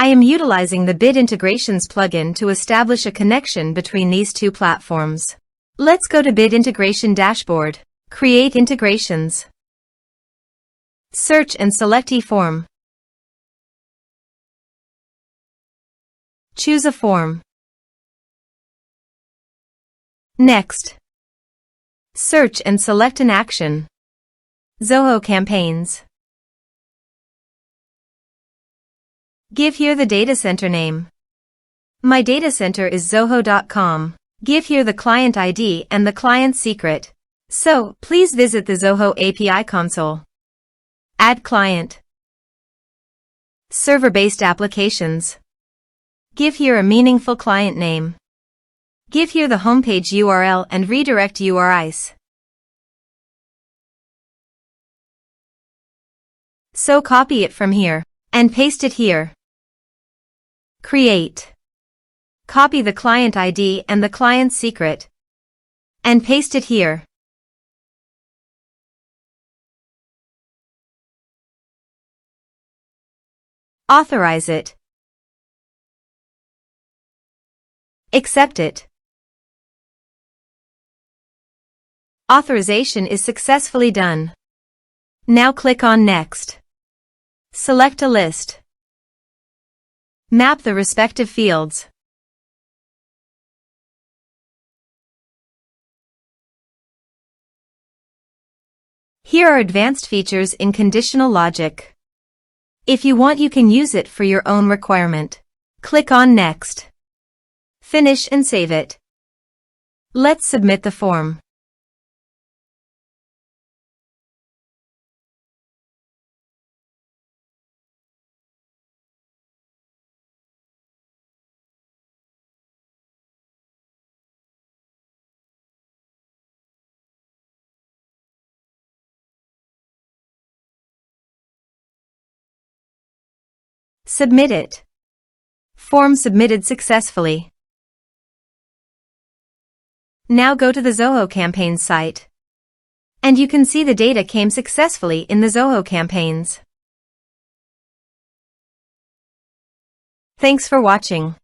I am utilizing the Bit Integrations plugin to establish a connection between these two platforms. Let's go to Bit Integration Dashboard. Create integrations. Search and select eForm. Choose a form. Next, search and select an action. Zoho Campaigns. Give here the data center name. My data center is zoho.com. Give here the client ID and the client secret. So, please visit the Zoho API console. Add client. Server-based applications. Give here a meaningful client name. Give here the homepage URL and redirect URIs. So copy it from here and paste it here. Create. Copy the client ID and the client secret and paste it here. Authorize it. Accept it. Authorization is successfully done. Now click on Next. Select a list. Map the respective fields. Here are advanced features in conditional logic. If you want, you can use it for your own requirement. Click on Next. Finish and save it. Let's submit the form. Submit it. Form submitted successfully. Now go to the Zoho Campaigns site. And you can see the data came successfully in the Zoho Campaigns. Thanks for watching.